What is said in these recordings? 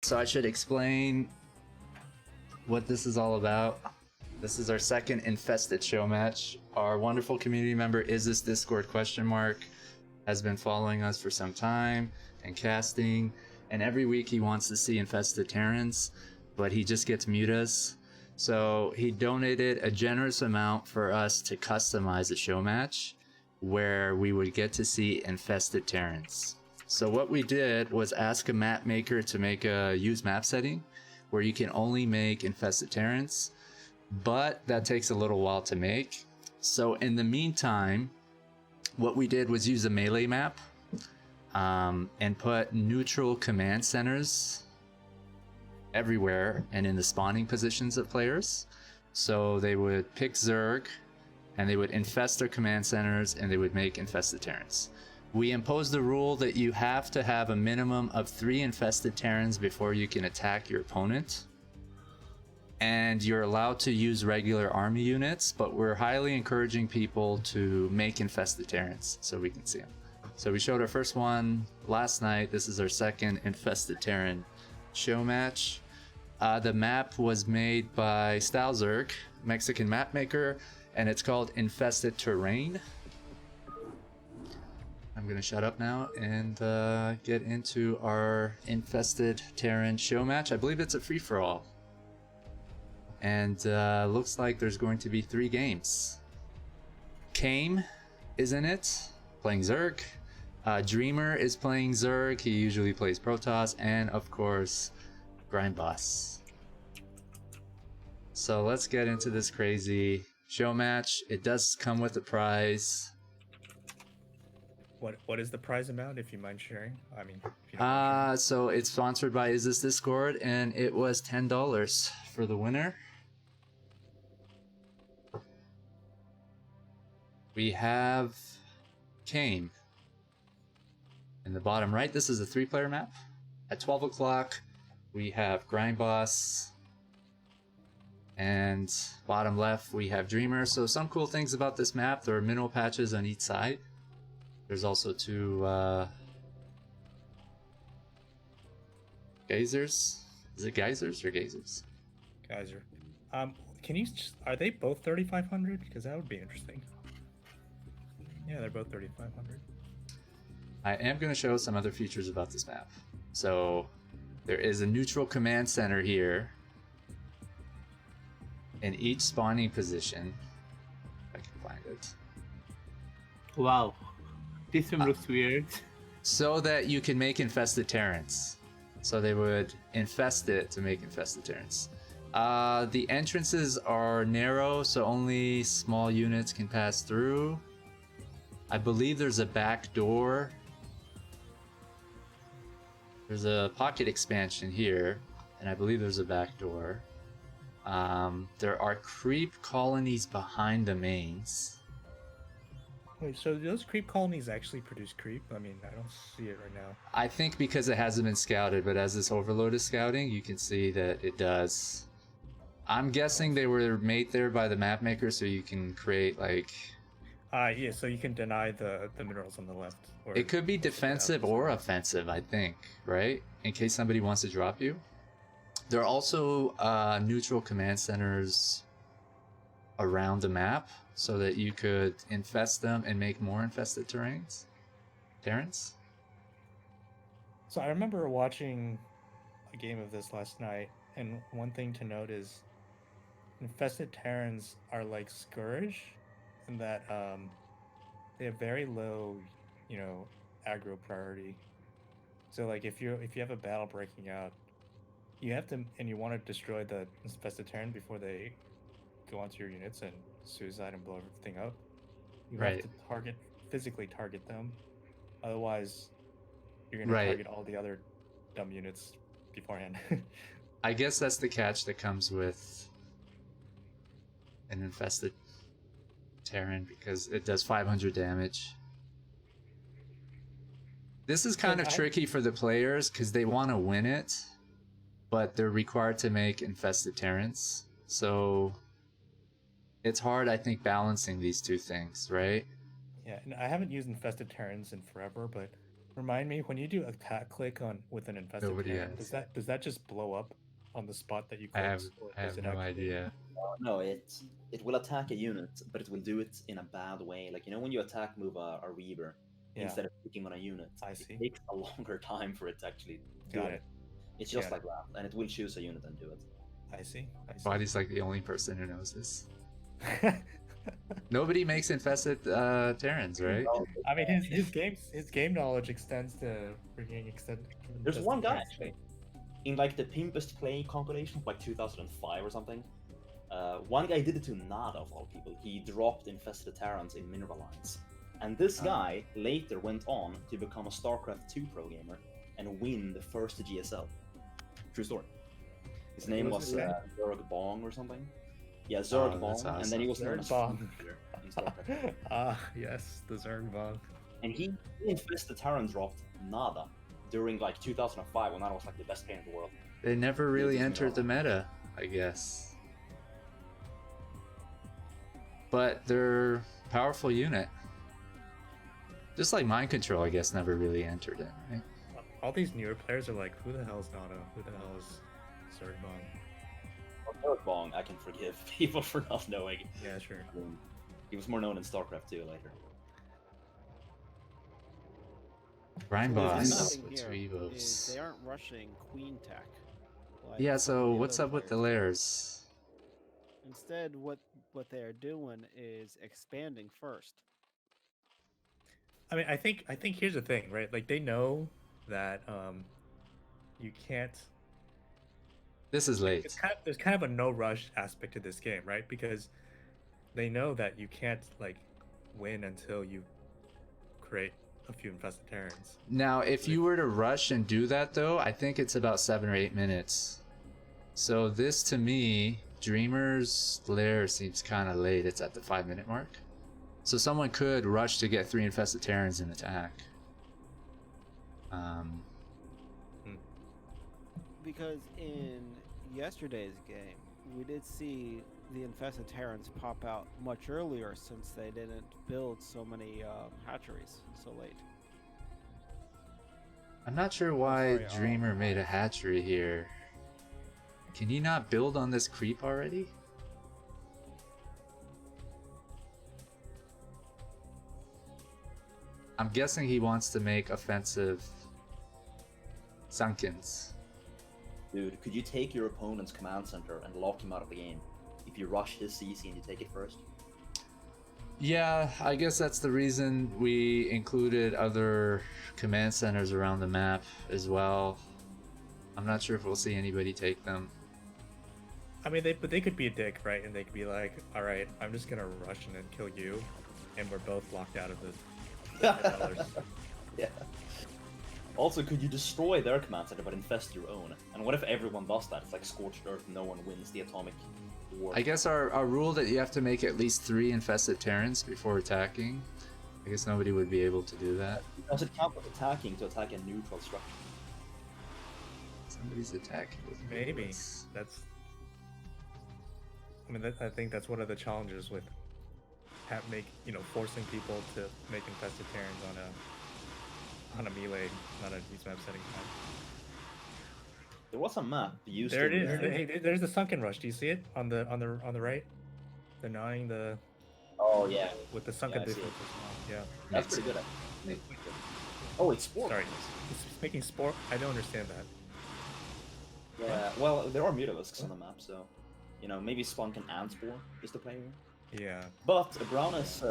So I should explain what this is all about. This is our second infested show match. Our wonderful community member, Is This Discord ? Has been following us for some time and casting, and every week he wants to see infested Terrans, but he just gets mutas. So he donated a generous amount for us to customize a show match where we would get to see infested Terrans. So what we did was ask a map maker to make a use map setting where you can only make infested Terrans, but that takes a little while to make. So in the meantime, what we did was use a melee map and put neutral command centers everywhere and in the spawning positions of players. So they would pick Zerg and they would infest their command centers and they would make infested Terrans. We imposed the rule that you have to have a minimum of 3 infested Terrans before you can attack your opponent. And you're allowed to use regular army units, but we're highly encouraging people to make infested Terrans so we can see them. So we showed our first one last night. This is our second infested Terran show match. The map was made by Stalzerg, Mexican map maker, and it's called Infested Terrain. I'm gonna shut up now and get into our infested Terran show match. I believe it's a free-for-all. And looks like there's going to be 3 games. Kame is in it, playing Zerg. Dreamer is playing Zerg. He usually plays Protoss, and of course, Grimeboss. So let's get into this crazy show match. It does come with a prize. What is the prize amount, if you mind sharing? I mean, if you don't mind so it's sponsored by Is This Discord, and it was $10 for the winner. We have Kame in the bottom right. This is a 3-player map. At 12 o'clock, we have Grimeboss, and bottom left we have Dreamer. So some cool things about this map: there are mineral patches on each side. There's also 2 geysers. Is it geysers or gazers? Geyser. Can you? Are they both 3,500? Because that would be interesting. Yeah, they're both 3,500. I am going to show some other features about this map. So there is a neutral command center here in each spawning position. If I can find it. Wow, this one looks weird. So that you can make infested Terrans. So they would infest it to make infested Terrans. The entrances are narrow, so only small units can pass through. I believe there's a back door. There's a pocket expansion here, and I believe there's a back door. There are creep colonies behind the mains. Wait, so do those creep colonies actually produce creep? I mean, I don't see it right now. I think because it hasn't been scouted, but as this overload is scouting, you can see that it does. I'm guessing they were made there by the map maker, so you can create like... Yeah, so you can deny the minerals on the left. Or It could be defensive or offensive, I think, right? In case somebody wants to drop you. There are also neutral command centers around the map so that you could infest them and make more infested Terrans. So I remember watching a game of this last night, and one thing to note is infested Terrans are like Scourge, in that they have very low, aggro priority. So like if you have a battle breaking out, you have to, and you want to destroy the infested Terran before they go onto your units and suicide and blow everything up. You have to physically target them. Otherwise, you're gonna target all the other dumb units beforehand. I guess that's the catch that comes with an infested Terran, because it does 500 damage. This is kind of tricky for the players because they want to win it, but they're required to make infested Terrans. So it's hard, I think, balancing these two things, right? Yeah, and I haven't used infested Terrans in forever, but Remind me, when you do attack click on with an infested Nobody Terran, has. does that just blow up on the spot that you I have clicked, or I does have it no actually? idea. No, it will attack a unit, but it will do it in a bad way. Like, you know, when you attack move a Reaver Yeah, instead of clicking on a unit, I it see. takes a longer time for it to actually do Got it. it. It's just Got like that, and it will choose a unit and do it. I see. I see. Body's like the only person who knows this. Nobody makes infested Terrans, right? I mean, his game knowledge extends to freaking extend. There's one guy actually in like the Pimpest Play compilation, like 2005 or something. One guy did it to Nada of all people. He dropped infested Terrans in mineral lines, and this guy later went on to become a StarCraft 2 pro gamer and win the first GSL. True story. His name was Zerg Bong or something. Yeah, Zerg Bong, that's and then he was known Zerg as Bong. Fleetleader in StarCraft. Yes, the Zergbong. And he infested Terran dropped Nada during like 2005 when Nada was like the best player in the world. They never really doesn't entered the know. meta, I guess. But they're a powerful unit. Just like Mind Control, I guess, never really entered it, right? All these newer players are like, who the hell is Nada? Who the hell is Zergbong? Zerg Bong, I can forgive people for not knowing. Yeah, sure. He was more known in StarCraft 2 later. Grimeboss Nothing with here two is Evos. they aren't rushing Queen Tech. like Yeah, some of so the what's other up with the players do. layers? Instead, what they are doing is expanding first. I mean, I think here's the thing, right? Like they know that you can't. This is late. There's kind of a no rush aspect to this game, right? Because they know that you can't like win until you create a few infested Terrans. Now, if you were to rush and do that, though, I think it's about 7 or 8 minutes. So this, to me, Dreamer's Lair seems kind of late. It's at the 5-minute mark. So someone could rush to get 3 infested Terrans and attack. Because in yesterday's game, we did see the infested Terrans pop out much earlier since they didn't build so many hatcheries so late. I'm not sure why sorry, Dreamer made a hatchery here. Can you not build on this creep already? I'm guessing he wants to make offensive Sunkens. Dude, could you take your opponent's command center and lock him out of the game if you rush his CC and you take it first? Yeah, I guess that's the reason we included other command centers around the map as well. I'm not sure if we'll see anybody take them. I mean, but they could be a dick, right? And they could be like, "All right, I'm just gonna rush and then kill you, and we're both locked out of the $5. Yeah. Also, could you destroy their command center but infest your own? And what if everyone does that? It's like scorched earth, no one wins the atomic war. I guess our rule that you have to make at least 3 infested Terrans before attacking. I guess nobody would be able to do that. Does it count with attacking to attack a neutral structure? Somebody's attacking with Maybe bullets. that's. I mean, I think that's one of the challenges with forcing people to make infested Terrans on a melee, not a use map setting. There was a map used. There it in is. Hey, there's the sunken rush. Do you see it on the right? They're gnawing the Oh yeah, with the sunken Yeah, I see defense. it. Yeah. that's pretty good. Oh, it's sport. Sorry, it's making sport. I don't understand that. Yeah, well, there are mutalisks on the map, so maybe Spunkin and Spore is the player. Yeah. But Brown is,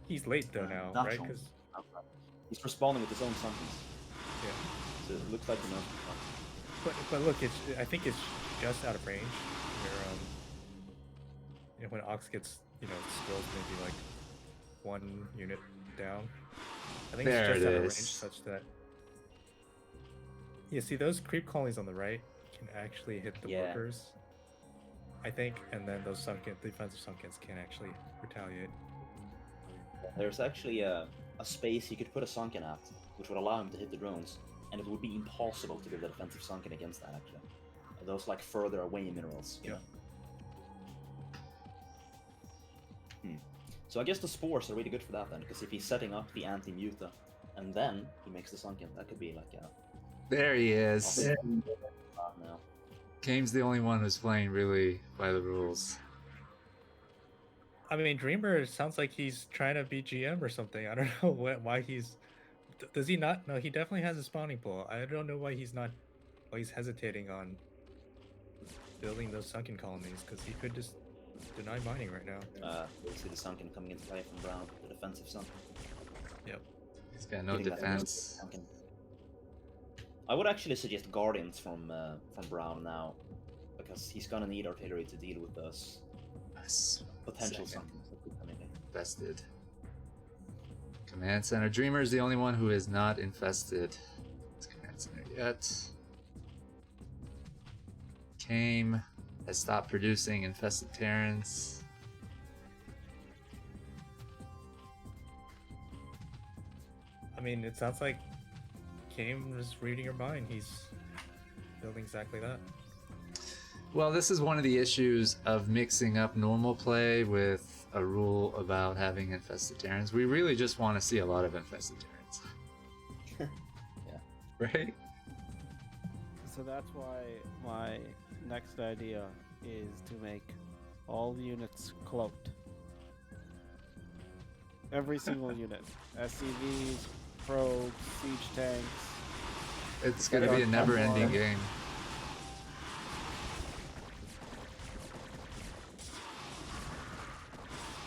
He's late though now, Not right? Sean. Because he's responding with his own summons. yeah. So it looks like he knows. But look, I think it's just out of range. Where when Ox gets skills maybe like 1 unit down. I think There it's just it out of range is. such that. Yeah, see those creep colonies on the right can actually hit the Yeah. workers. I think, and then those defensive sunkens can actually retaliate. There's actually a space he could put a sunken at, which would allow him to hit the drones, and it would be impossible to build a defensive sunken against that, actually. Those, like, further away minerals. Yeah. So I guess the spores are really good for that then, because if he's setting up the anti-muta, and then he makes the sunken. That could be like a There he is. now. Kame's the only one who's playing really by the rules. I mean, Dreamer sounds like he's trying to be GM or something. I don't know why he's. Does he not? No, he definitely has a spawning pool. I don't know why he's not. Why he's hesitating on building those sunken colonies, because he could just deny mining right now. We'll see the sunken coming into play from Brown, the defensive sunken. Yep. He's got no Getting that defense. sunken. I would actually suggest Guardians from Brown now, because he's gonna need artillery to deal with those Nice. potential Second. sunkens that could come in. Infested. Command Center. Dreamer is the only one who is not infested. It's Command Center yet. Kame has stopped producing infested Terrans. I mean, it sounds like Kame was reading your mind. He's building exactly that. Well, this is one of the issues of mixing up normal play with a rule about having infested Terrans. We really just want to see a lot of infested Terrans. Yeah. Right? So that's why my next idea is to make all the units cloaked. Every single unit. SCVs, probes, siege tanks. It's going to be a never-ending game.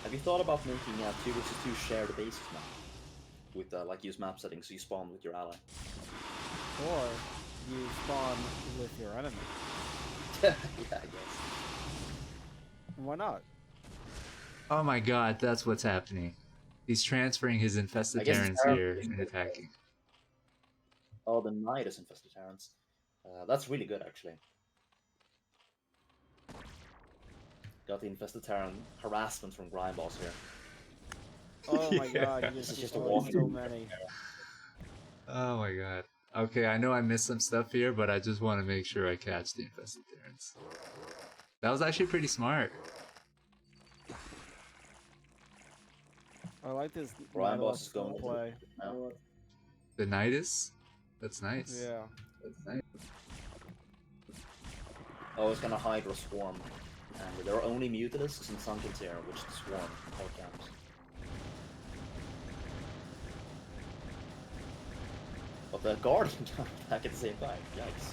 Have you thought about making a 2 versus 2 shared bases map? With like use map settings so you spawn with your ally. Or you spawn with your enemy. Yeah, I guess. Why not? Oh my god, that's what's happening. He's transferring his infested I guess Terrans it's here and attacking. Oh, the Knight is infested Terrans. That's really good, actually. Got the infested Terran harassment from Grimeboss here. Oh my god, you This is just just a destroyed walking. so many. Oh my god. Okay, I know I missed some stuff here, but I just want to make sure I catch the infested Terrans. That was actually pretty smart. I like this Grimeboss is going play. now. The Nidus? That's nice. Yeah. That's nice. Oh, it's gonna Hydra Swarm. And there are only Mutilisks and Sunkens here, which is Swarm, all camps. But the Guardian can attack at the same time, yikes.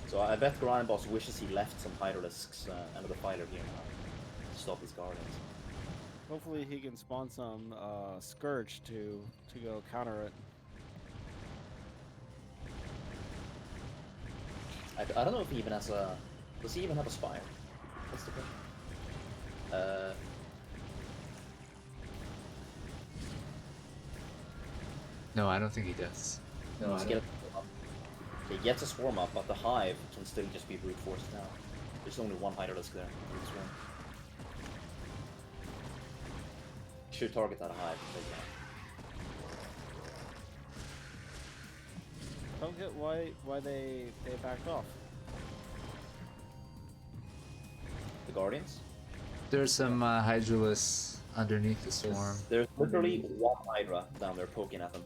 So I bet Grimeboss wishes he left some Hydralisks under the fighter here now to stop his Guardians. Hopefully he can spawn some Scourge to go counter it. I don't know if he even has a... Does he even have a Spire? That's the question. No, I don't think he does. No, I don't. He gets a Swarm up, but the Hive can still just be brute forced now. There's only one Hydralisk there. Swarm. Should target that Hive. Don't get why they backed off. The Guardians? There's some Hydralisks underneath the swarm. There's literally one Hydra down there poking at them.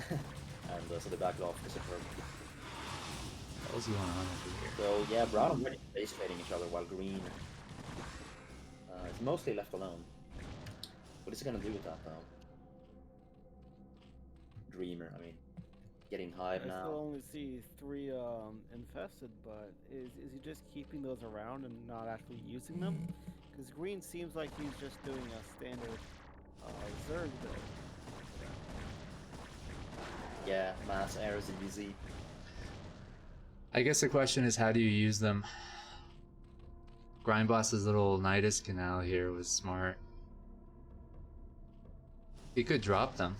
And so they backed off because it hurt. What was going on over here? So yeah, Brown and Red are base trading each other while Green is mostly left alone. What is he gonna do with that though? Dreamer, I mean. Getting Hive I now. still only see 3 infested, but is he just keeping those around and not actually using them? Because Green seems like he's just doing a standard Zerg build. Yeah, mass errors in VZ. I guess the question is, how do you use them? Grindboss's little Nidus canal here was smart. He could drop them,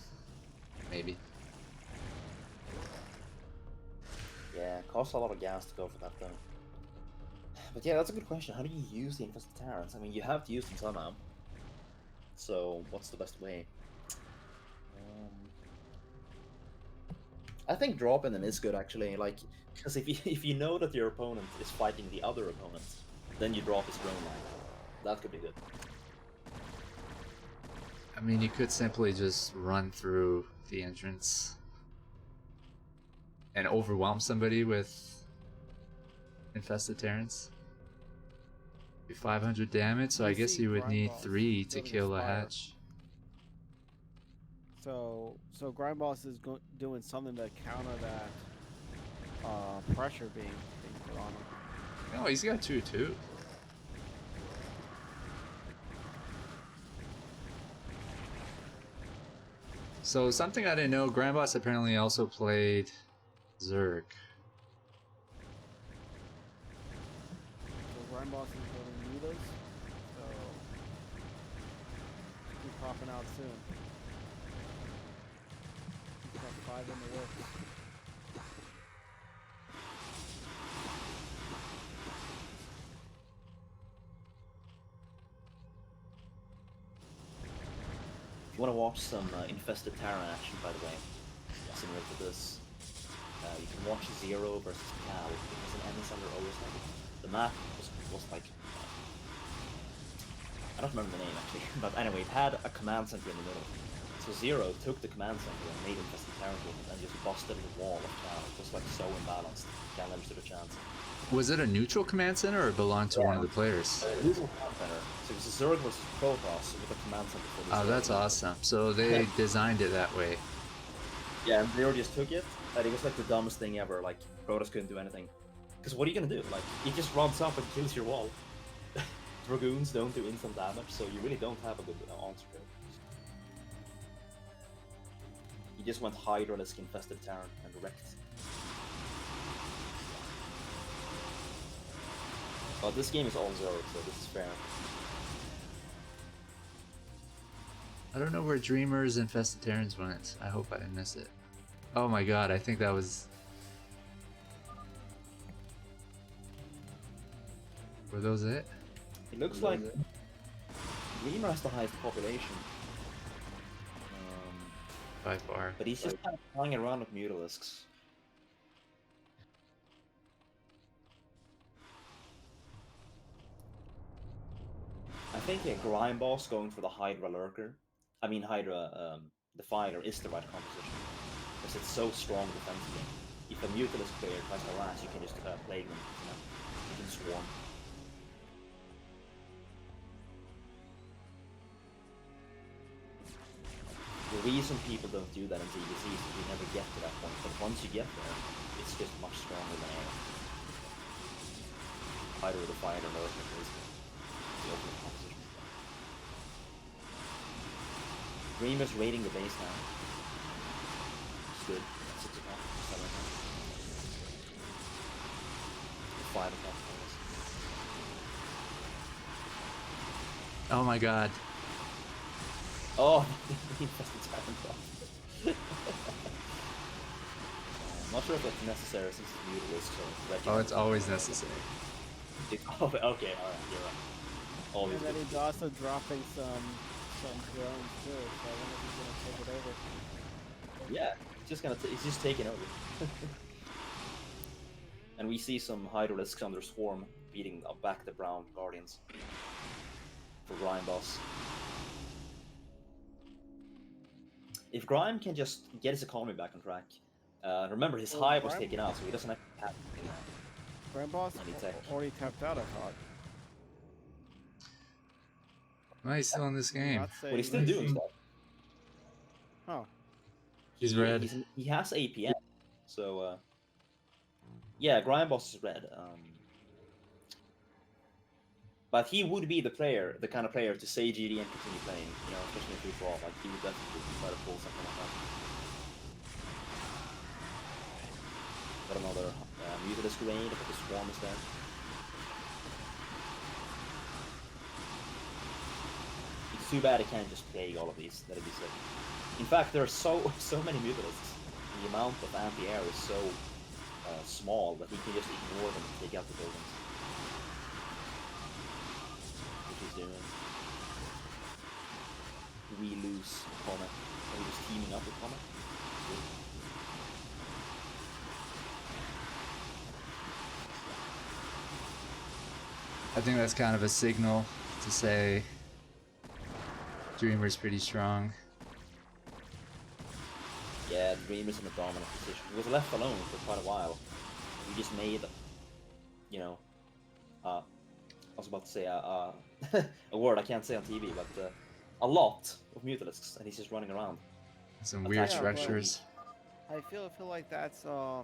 maybe. Yeah, it costs a lot of gas to go for that though. But yeah, that's a good question. How do you use the infested Terrans? I mean, you have to use them somehow. So, what's the best way? I think dropping them is good actually, like, because if you know that your opponent is fighting the other opponent, then you drop his drone line. That could be good. I mean, you could simply just run through the entrance and overwhelm somebody with Infested Terrans. Do 500 damage, so We I guess see you would need Grimeboss 3 to building a kill a spire. hatch. So Grimeboss is doing something to counter that pressure being put on him. Oh, he's got 2 too. So something I didn't know, Grandboss apparently also played Zerg. So Grimeboss is building mutas. So he's popping out soon. He's got 5 in the works. If you want to watch some Infested Terran action, by the way, similar to this, you can watch Zero versus Cal. It was an MS under oversight. The map was like, I don't remember the name actually, but anyway, it had a command center in the middle. So Zero took the command center and made Infested Terran movement and just busted the wall of Cal. It was like so imbalanced. Cal never stood a chance. Was it a neutral command center or it belonged to one of the players? Neutral command center. So it was a Zerg versus Protoss with a command center for the Oh, Zerg. that's awesome. So they designed it that way. Yeah, and Zero just took it, and it was like the dumbest thing ever. Like, Protoss couldn't do anything. Because what are you gonna do? Like, he just runs up and kills your wall. Dragoons don't do instant damage, so you really don't have a good answer to it. He just went Hydralisk Infested Terran and wrecked. But this game is all Zero, so this is fair. I don't know where Dreamers Infested Terrans went. I hope I didn't miss it. Oh my god, I think that was... Were those it? It looks like Dreamer has the highest population. By far. But he's just kind of flying around with Mutalisks. I think a Grimeboss going for the Hydra Lurker, the Fighter is the right composition. Because it's so strong defensively. If a Mutalisk player tries to harass, you can just plague them, you know? You can swarm. The reason people don't do that in ZVZ is that you never get to that point, but once you get there, it's just much stronger than air. Fighter with a Fighter Lurker is the ultimate composition. Dreamer's raiding the base now. It's good. 6 o'clock, 7 o'clock. 5 o'clock. Oh my god. Oh, he infested Tyrant Drop. I'm not sure if that's necessary since it's Mutalisk, so... Oh, it's always necessary. Oh, okay, alright, you're right. Always And then good. he's also dropping some drones too, so I wonder if he's gonna take it over. Yeah, he's just taking over. And we see some Hydralisks under Swarm beating back the Brown Guardians for Grimeboss. If Grime can just get his economy back on track, remember his Well, hive was Grime- taken out, so he doesn't have to have anything now. Grimeboss Any tech. already tapped out, I thought. Why he's still in this game? Not But he's saying- still doing stuff. Oh, He's red. He has APM, so yeah, Grimeboss is red. But he would be the kind of player to say GD and continue playing, you know, especially in free for all. Like he would definitely try to pull something like that. Got another Mutalisk raid, but the Swarm is there. It's too bad he can't just plague all of these. That'd be sick. In fact, there are so many Mutalisks. The amount of anti-air is so small that he can just ignore them and take out the buildings. Which he's doing. We lose Kame. Are we just teaming up with Kame? I think that's kind of a signal to say Dreamer's pretty strong. Yeah, Dreamer's in a dominant position. He was left alone for quite a while. He just made, you know, I was about to say a word I can't say on TV, but a lot of Mutalisks, and he's just running around. Some weird Attacking structures. I feel like that's I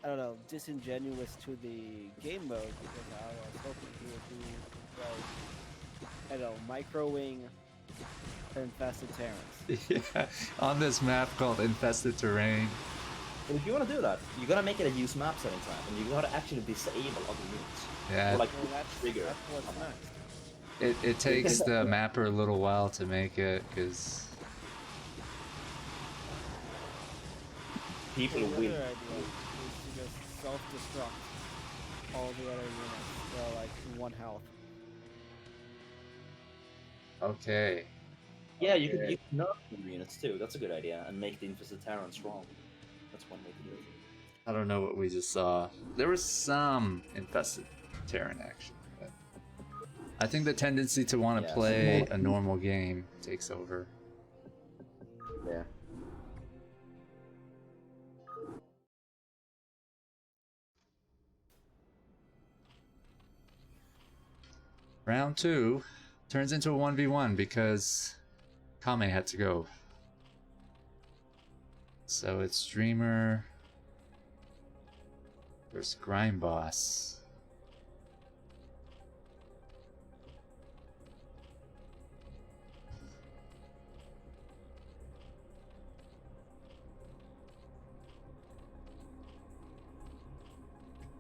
don't know, disingenuous to the game mode because I was hoping he would do like I don't know, microwing infested Terrans. Yeah, on this map called Infested Terrain. But if you want to do that, you gotta make it a use map settings map, and you gotta actually disable other units. Yeah, Or like Well, that's trigger. what's next. it takes the mapper a little while to make it, because People The will. other idea is to just self-destruct all the other units. They're like 1 health. okay. Yeah, you could nerf your units too. That's a good idea, and make the infested Terran strong. That's one way to do it. I don't know what we just saw. There was some Infested Terran action, but I think the tendency to want to Yeah, play a normal game takes over. Yeah. Round 2 turns into a 1v1 because Kame had to go. So it's Dreamer versus Grimeboss.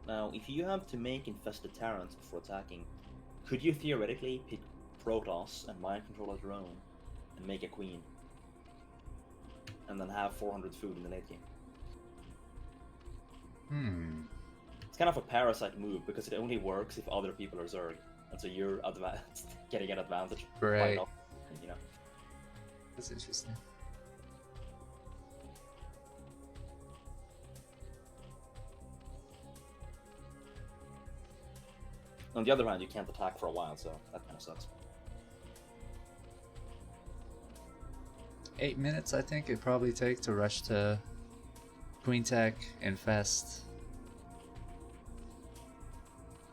Now, if you have to make infested Terrans before attacking, could you theoretically pick Protoss and mind control as your own, and make a queen, and then have 400 food in the late game? It's kind of a parasite move because it only works if other people are Zerg, and so you're getting an advantage. Right. You know. That's interesting. On the other hand, you can't attack for a while, so that kind of sucks. 8 minutes, I think it'd probably take to rush to Queen Tech, Infest.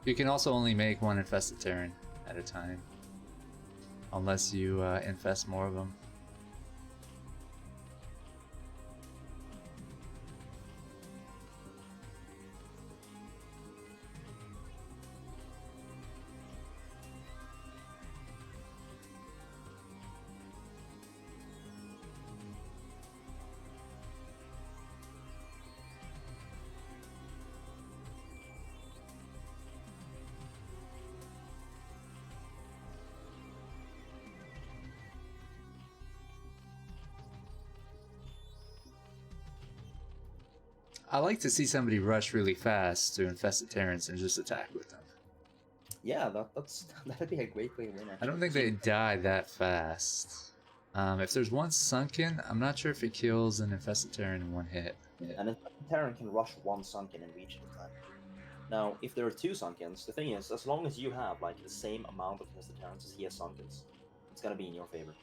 You can also only make one Infested Terran at a time, unless you infest more of them. I like to see somebody rush really fast to Infested Terrans and just attack with them. Yeah, that'd be a great way to win. I don't think they die that fast. If there's one sunken, I'm not sure if it kills an Infested Terran in one hit. And a Terran can rush one sunken and reach it in time. Now, if there are 2 sunkens, the thing is, as long as you have like the same amount of infested Terrans as he has sunkens, it's gonna be in your favor.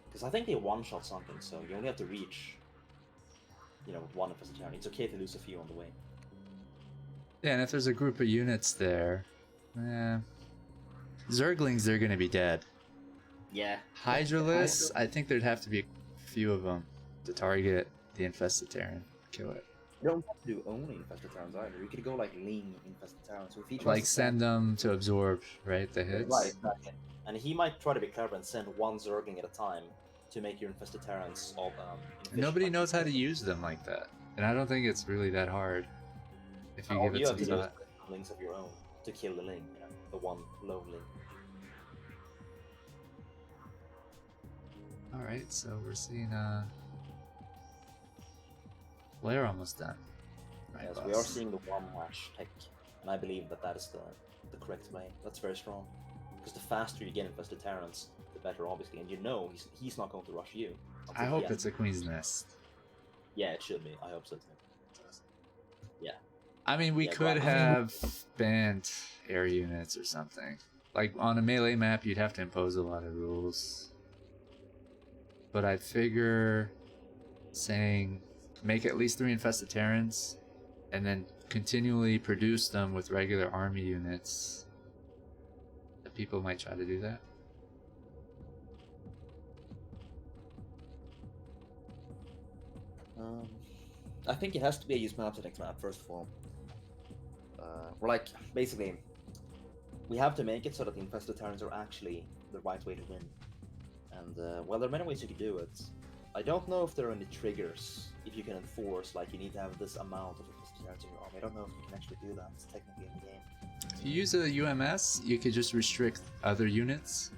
Because I think they one-shot sunkens, so you only have to reach, with one infested Terran. It's okay to lose a few on the way. Yeah, and if there's a group of units there, Zerglings, they're gonna be dead. Yeah. Hydralisk, I think there'd have to be a few of them to target the Infested Terran, kill it. You don't have to do only infested Terrans either. You could go like Ling infested Terrans. So if each Like send them to absorb, right, the hits? Right, exactly. And he might try to be clever and send one Zergling at a time to make your infested Terrans all Nobody knows how to use them like that, and I don't think it's really that hard if you give it some thought. Lings of your own to kill the Ling, the one lone Ling. Alright, so we're seeing Blair almost done. Right, Yes, boss. we are seeing the one match tech, and I believe that is the correct way. That's very strong. Because the faster you get infested Terrans, the better, obviously. And he's not going to rush you. I hope it's a Queen's Nest. Yeah, it should be. I hope so too. Yeah. I mean, we could have banned air units or something. Like on a melee map, you'd have to impose a lot of rules. But I figure saying make at least 3 infested Terrans and then continually produce them with regular army units. That people might try to do that. I think it has to be a use map to next map, first of all. We're like, basically, we have to make it so that the infested Terrans are actually the right way to win. And, well, there are many ways you could do it. I don't know if there are any triggers, if you can enforce, like, you need to have this amount of infested Terrans in your army. I don't know if you can actually do that, it's technically in the game. If you use a UMS, you could just restrict other units.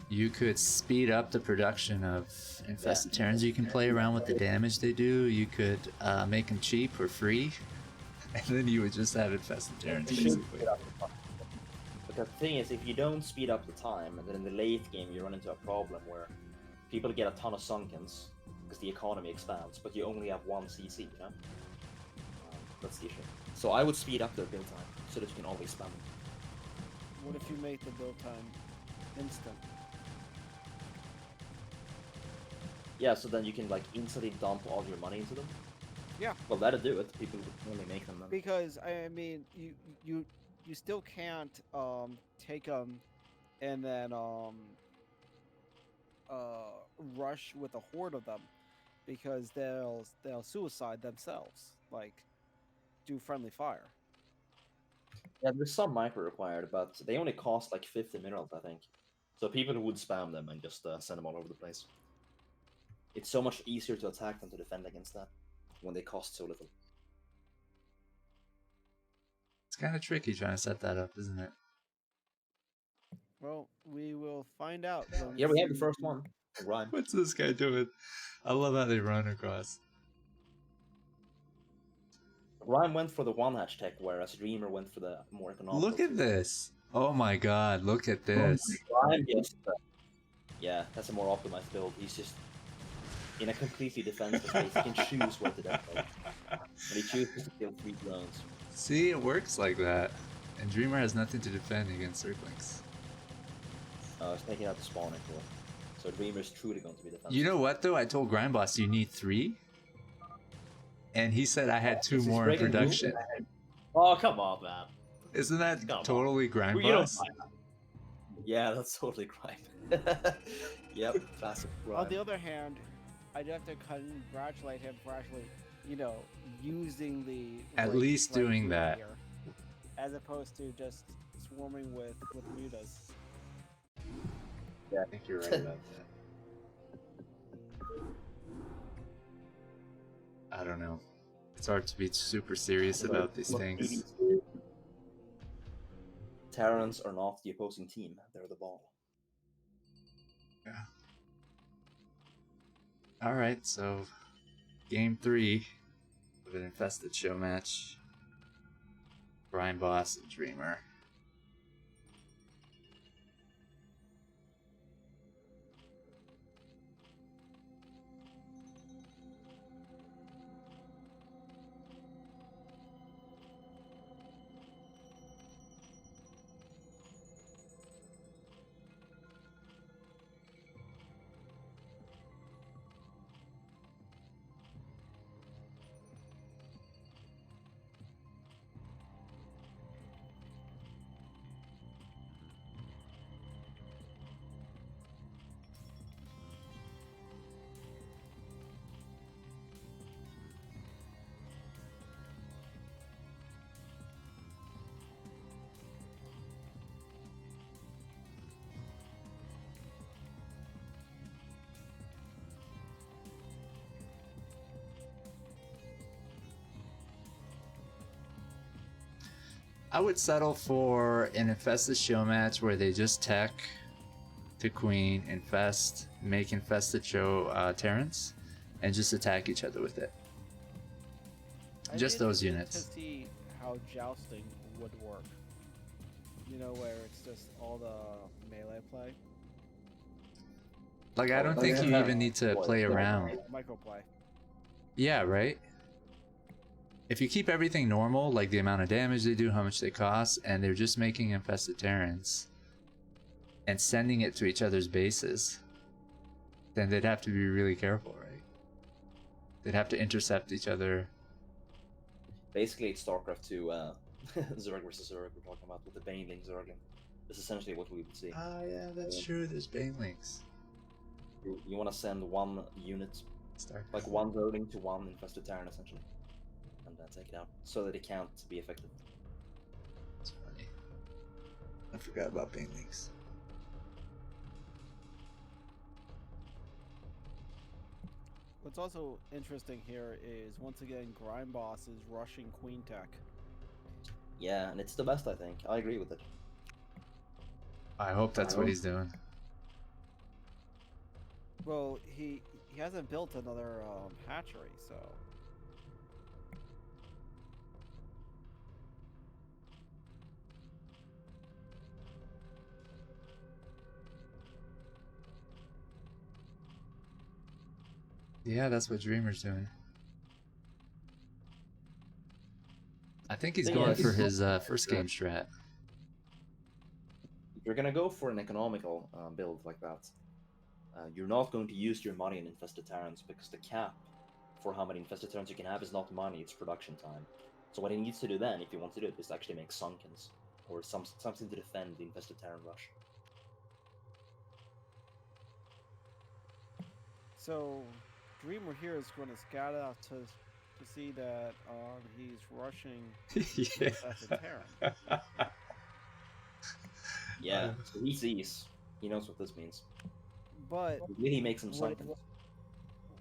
You could speed up the production of infested Terrans. You can play around with the damage they do. You could make them cheap or free. And then you would just have infested Terrans, You should basically. speed up the time. Because the thing is, if you don't speed up the time, and then in the late game you run into a problem where people get a ton of sunkens because the economy expands, but you only have 1 CC, you know? That's the issue. So I would speed up their build time so that you can always spam them. What if you make the build time instant? Yeah, so then you can like instantly dump all your money into them. Yeah. Well, that'll do it. People would only make them then. Because I mean, you still can't take them and then rush with a horde of them, because they'll suicide themselves, like do friendly fire. Yeah, there's some micro required, but they only cost like 50 minerals, I think. So people would spam them and just send them all over the place. It's so much easier to attack than to defend against that when they cost so little. It's kind of tricky trying to set that up, isn't it? Well, we will find out. Yeah, we have the first one. Rhyme. What's this guy doing? I love how they run across. Rhyme went for the one hatch tech, whereas Dreamer went for the more economical. Look at two. this. Oh my god, look at this. Rhyme just, yeah, that's a more optimized build. He's just in a completely defensive space. He can choose where to detonate. And he chooses to kill 3 drones. See, it works like that. And Dreamer has nothing to defend against Zerglings. He's taking out the spawning core. So Dreamer's truly going to be defensive. You know what though? I told Grimeboss you need 3. And he said I had 2 Is this more in breaking rule? production. Oh, come on, man. Isn't that Come on. totally You don't Grimeboss? buy that. Yeah, that's totally crime. Yep, classic crime. On the other hand, I'd have to congratulate him for actually, using the At right least doing route that. here, as opposed to just swarming with mutas. Yeah, I think you're right about that. I don't know. It's hard to be super serious about these things. Terrans are not the opposing team, they're the ball. Yeah. Alright, so game 3 of an infested show match. Grimeboss and Dreamer. I would settle for an infested show match where they just tech to queen, infest, make infested show Terrans, and just attack each other with it. Just I'd be those interested units. To see how jousting would work. Where it's just all the melee play, Like, I don't think you even need to play around. micro play. Yeah, right? if you keep everything normal, like the amount of damage they do, how much they cost, and they're just making infested Terrans and sending it to each other's bases, then they'd have to be really careful, right? They'd have to intercept each other. Basically, it's StarCraft 2, Zerg versus Zerg we're talking about with the Baneling Zergling. That's essentially what we would see. Oh yeah, that's true. There's Banelings. You want to send one unit, like one Zergling to one infested Terran, essentially, and take it out so that it can't be effective. That's funny. I forgot about Banelings. What's also interesting here is once again Grimeboss is rushing Queen Tech. Yeah, and it's the best, I think. I agree with it. I hope that's what he's doing. Well, he hasn't built another hatchery, so. Yeah, that's what Dreamer's doing. I think he's going for his first game strat. If you're gonna go for an economical build like that, you're not going to use your money in infested Terrans because the cap for how many infested Terrans you can have is not money, it's production time. So what he needs to do then, if he wants to do it, is to actually make Sunkens or something to defend the infested Terran rush. So, Dreamer here is going to scout out to see that he's rushing Yeah. infested Terran. Yeah, so he sees. He knows what this means. But He makes some what, Sunkens.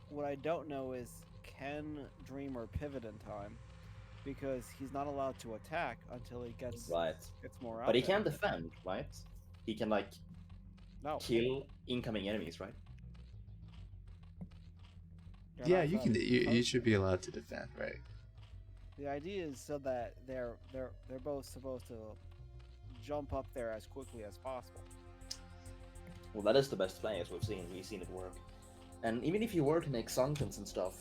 what I don't know is, can Dreamer pivot in time? Because he's not allowed to attack until he gets more out. But he can defend, right? He can kill incoming enemies, right? Yeah, you can. You should be allowed to defend, right? The idea is so that they're both supposed to jump up there as quickly as possible. Well, that is the best play, as we've seen. We've seen it work. And even if you were to make Sunkens and stuff,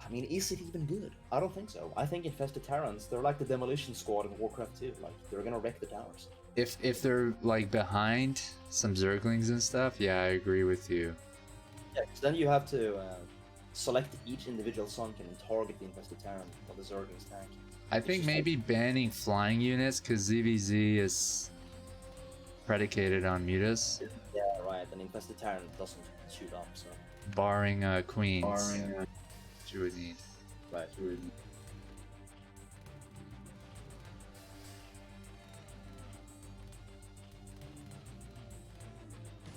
I mean, is it even good? I don't think so. I think infested Terrans, they're like the demolition squad in Warcraft 2. Like, they're gonna wreck the towers. If they're like behind some Zerglings and stuff, yeah, I agree with you. Yeah, because then you have to select each individual Sunken and target the infested Terran of the Zergling's tank. I think maybe banning flying units because ZVZ is predicated on mutas. Yeah, right. An infested Terran doesn't shoot up, so. Barring queens. Which you would need. Right.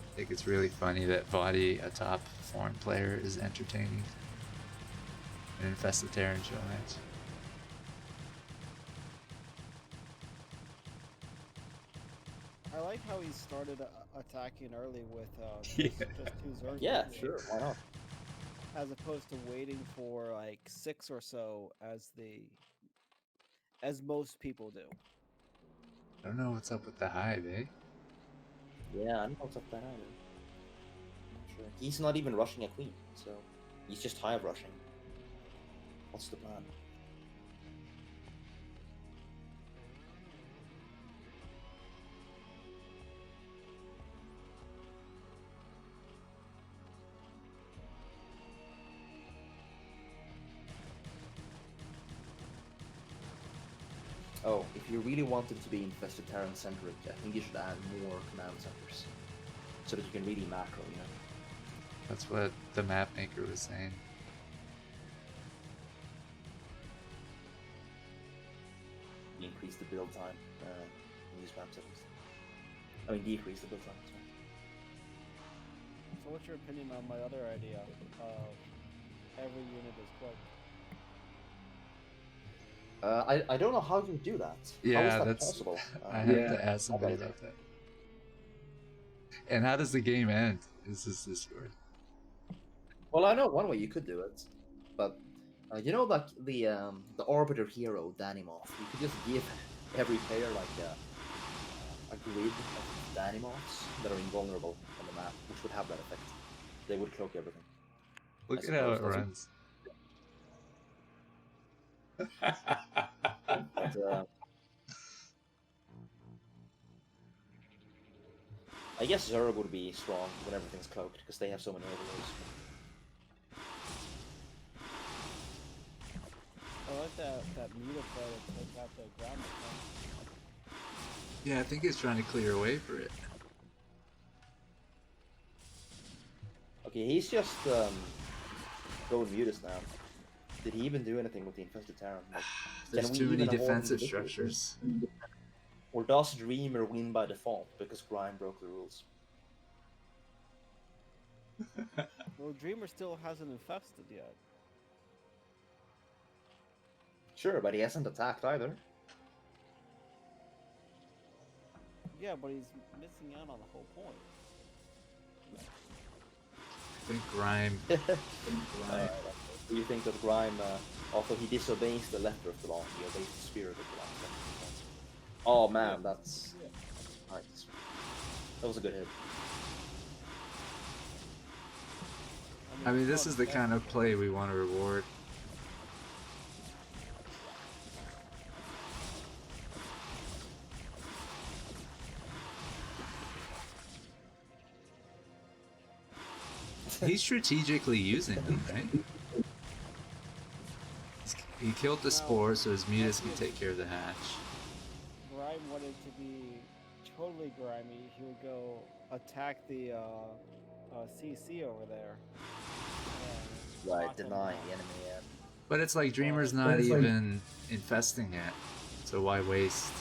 I think it's really funny that Vadi, a top foreign player, is entertaining an infested Terran showmatch. I like how he started attacking early with Yeah. just 2 Zerglings. Yeah, sure. Why not? As opposed to waiting for like 6 or so as most people do. I don't know what's up with the hive, eh? Yeah, I don't know what's up there either. Sure. He's not even rushing a queen, so he's just hive rushing. What's the plan? Oh, if you really want it to be infested Terran centric, I think you should add more command centers. So that you can really macro, you know? That's what the map maker was saying. Increase the build time in these map settings. I mean, decrease the build time. Sorry. So what's your opinion on my other idea of every unit is cloaked? I don't know how you do that. Yeah, how is that that's possible? I have to ask somebody about that. And how does the game end? Is this Discord? Well, I know one way you could do it, but you know, like the Arbiter hero Danimoth, you could just give every player like a grid of Danimoths that are invulnerable on the map, which would have that effect. They would cloak everything. Look I at how suppose it that's- runs. But, I guess Zerg would be strong when everything's cloaked, because they have so many overlords. I like that Muta play that took out the ground defense. Yeah, I think he's trying to clear away for it. Okay, he's just going mutus now. Did he even do anything with the infested Terran? Like, There's can we too many even afford him to defensive do this? structures. Or does Dreamer win by default because Grime broke the rules? Well, Dreamer still hasn't infested yet. Sure, but he hasn't attacked either. Yeah, but he's missing out on the whole point. I think Grime. Do you think that Grime, although he disobeys the letter of the law, he obeys the spirit of the law? Oh man, that's nice. That was a good hit. I mean, this is the kind of play we want to reward. He's strategically using them, right? He killed the spore, so his mutus can take care of the hatch. Grime wanted to be totally grimy. He would go attack the CC over there. and Right, knock him denying down. the enemy. Yeah. But it's like Dreamer's not even infesting it, so why waste?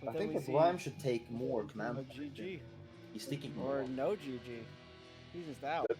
But I then think we that see Grime should take more a command. GG He's sticking or more. no GG. He's just out.